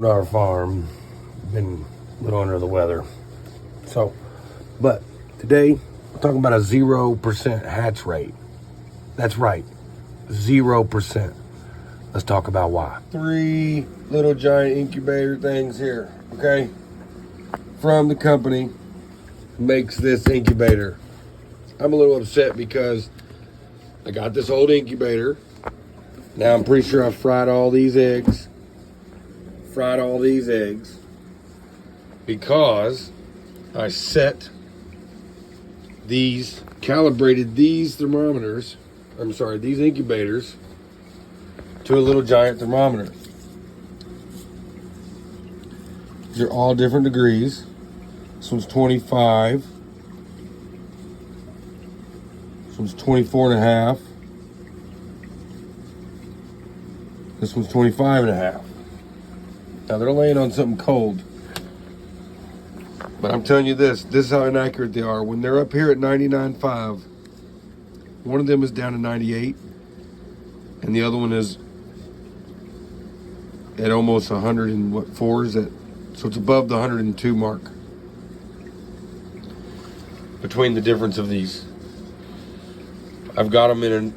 Our farm been a little under the weather. But today we're talking about a 0% hatch rate. That's right, 0%. Let's talk about why. 3 little giant incubator things here, okay? From the company who makes this incubator. I'm a little upset because I got this old incubator. Now I'm pretty sure I fried all these eggs. Because I calibrated these incubators to a little giant thermometer. They're all different degrees. This one's 25. This one's 24 and a half. This one's 25 and a half. Now they're laying on something cold. But I'm telling you this is how inaccurate they are. When they're up here at 99.5, one of them is down to 98, and the other one is at almost 104, is that? So it's above the 102 mark between the difference of these. I've had them in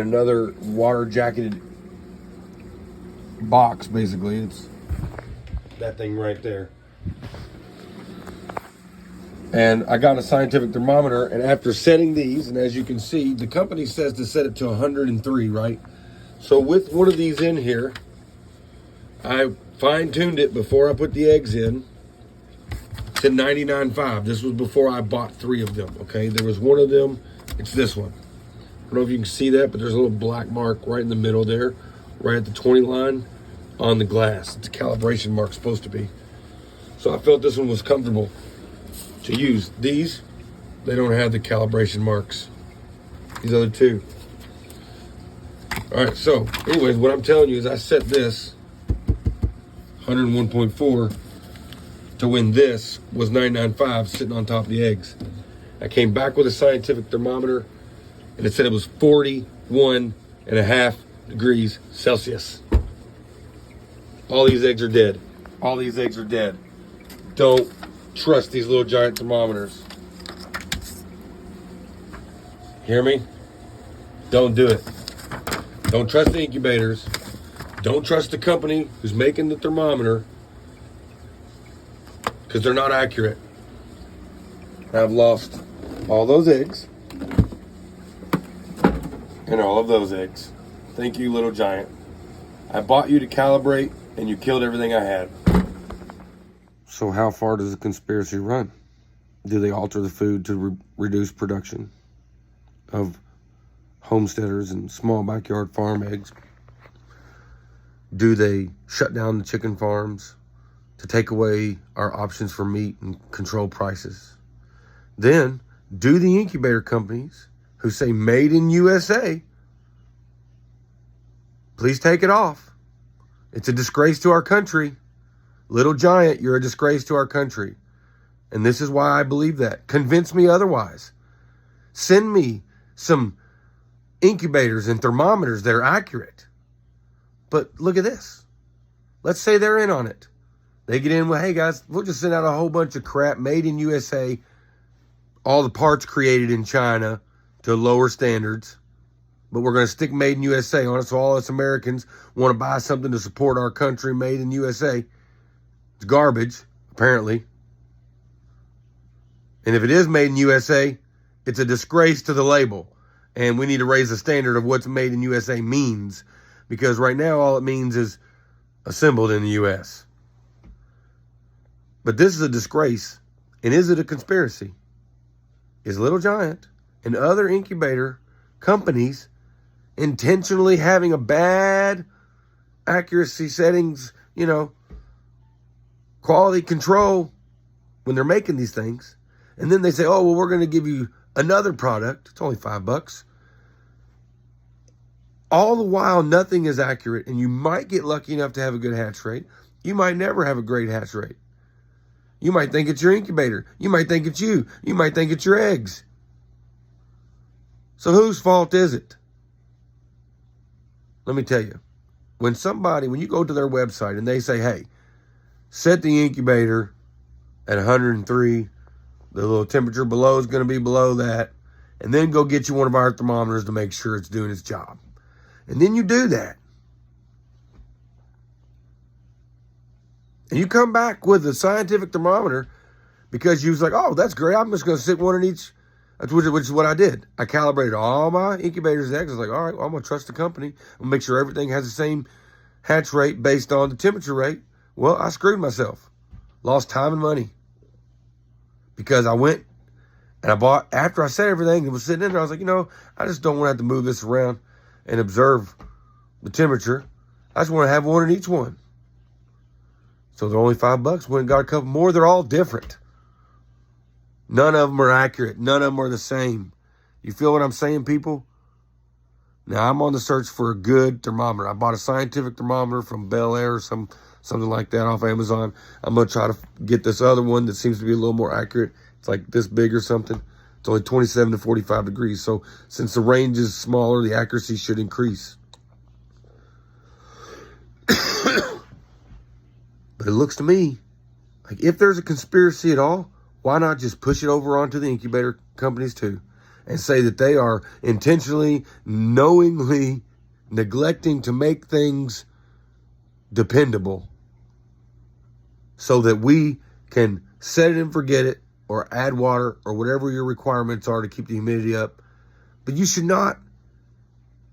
another water jacketed box, basically. It's that thing right there. And I got a scientific thermometer, and after setting these, and as you can see, the company says to set it to 103, right? So with one of these in here, I fine-tuned it before I put the eggs in to 99.5. This was before I bought 3 of them, okay? There was one of them, it's this one. I don't know if you can see that, but there's a little black mark right in the middle there, right at the 20 line on the glass. It's a calibration mark, supposed to be. So I felt this one was comfortable to use. These, they don't have the calibration marks. These other two. All right, so anyways, what I'm telling you is I set this 101.4 to when this was 99.5 sitting on top of the eggs. I came back with a scientific thermometer, and it said it was 41.5 degrees Celsius. All these eggs are dead. All these eggs are dead. Don't trust these little giant thermometers. Hear me? Don't do it. Don't trust the incubators. Don't trust the company who's making the thermometer, because they're not accurate. I've lost all those eggs and all of those eggs. Thank you, little giant. I bought you to calibrate, and you killed everything I had. So how far does the conspiracy run? Do they alter the food to reduce production of homesteaders and small backyard farm eggs? Do they shut down the chicken farms to take away our options for meat and control prices? Then, do the incubator companies who say made in USA, please take it off. It's a disgrace to our country. Little giant, you're a disgrace to our country. And this is why I believe that. Convince me otherwise. Send me some incubators and thermometers that are accurate. But look at this. Let's say they're in on it. They get in with, hey guys, we'll just send out a whole bunch of crap made in USA, all the parts created in China to lower standards. But we're going to stick made in USA on it, so all us Americans want to buy something to support our country made in USA. It's garbage, apparently. And if it is made in USA, it's a disgrace to the label. And we need to raise the standard of what's made in USA means. Because right now, all it means is assembled in the US. But this is a disgrace. And is it a conspiracy? Is Little Giant and other incubator companies intentionally having a bad accuracy settings, quality control when they're making these things? And then they say, oh, well, we're going to give you another product. It's only $5. All the while, nothing is accurate, and you might get lucky enough to have a good hatch rate. You might never have a great hatch rate. You might think it's your incubator. You might think it's you. You might think it's your eggs. So whose fault is it? Let me tell you. When you go to their website and they say, hey, set the incubator at 103. The little temperature below is going to be below that. And then go get you one of our thermometers to make sure it's doing its job. And then you do that. And you come back with a scientific thermometer because you was like, oh, that's great. I'm just going to sit one in each, which is what I did. I calibrated all my incubators eggs. I was like, all right, well, I'm going to trust the company. I'm going to make sure everything has the same hatch rate based on the temperature rate. Well, I screwed myself. Lost time and money. Because I went and I bought, after I set everything and was sitting in there, I was like, I just don't want to have to move this around and observe the temperature. I just want to have one in each one. So they're only $5. Went and got a couple more. They're all different. None of them are accurate. None of them are the same. You feel what I'm saying, people? Now, I'm on the search for a good thermometer. I bought a scientific thermometer from Bel Air or something like that off Amazon. I'm going to try to get this other one that seems to be a little more accurate. It's like this big or something. It's only 27 to 45 degrees. So since the range is smaller, the accuracy should increase. But it looks to me like if there's a conspiracy at all, why not just push it over onto the incubator companies too and say that they are intentionally, knowingly neglecting to make things dependable so that we can set it and forget it or add water or whatever your requirements are to keep the humidity up. But you should not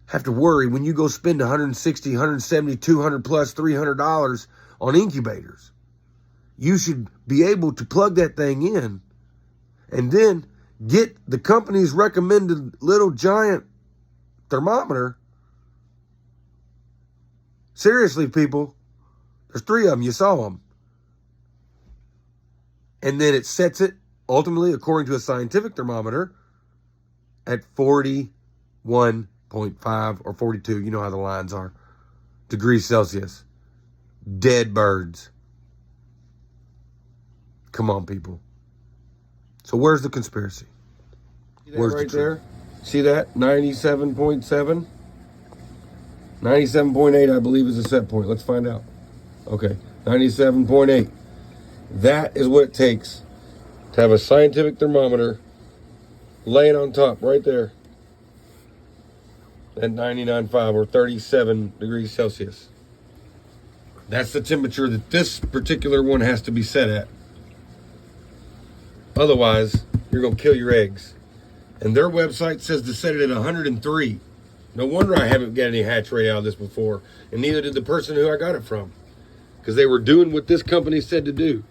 have to worry when you go spend $160, $170, $200 plus $300 on incubators. You should be able to plug that thing in and then get the company's recommended little giant thermometer. Seriously, people, there's 3 of them. You saw them. And then it sets it, ultimately, according to a scientific thermometer, at 41.5 or 42, you know how the lines are, degrees Celsius. Dead birds. Come on, people. So where's the conspiracy? Where's right the there? See that? 97.7? 97.8, I believe, is the set point. Let's find out. Okay, 97.8. That is what it takes to have a scientific thermometer laying on top right there at 99.5 or 37 degrees Celsius. That's the temperature that this particular one has to be set at. Otherwise, you're going to kill your eggs. And their website says to set it at 103. No wonder I haven't got any hatch rate out of this before. And neither did the person who I got it from. Because they were doing what this company said to do.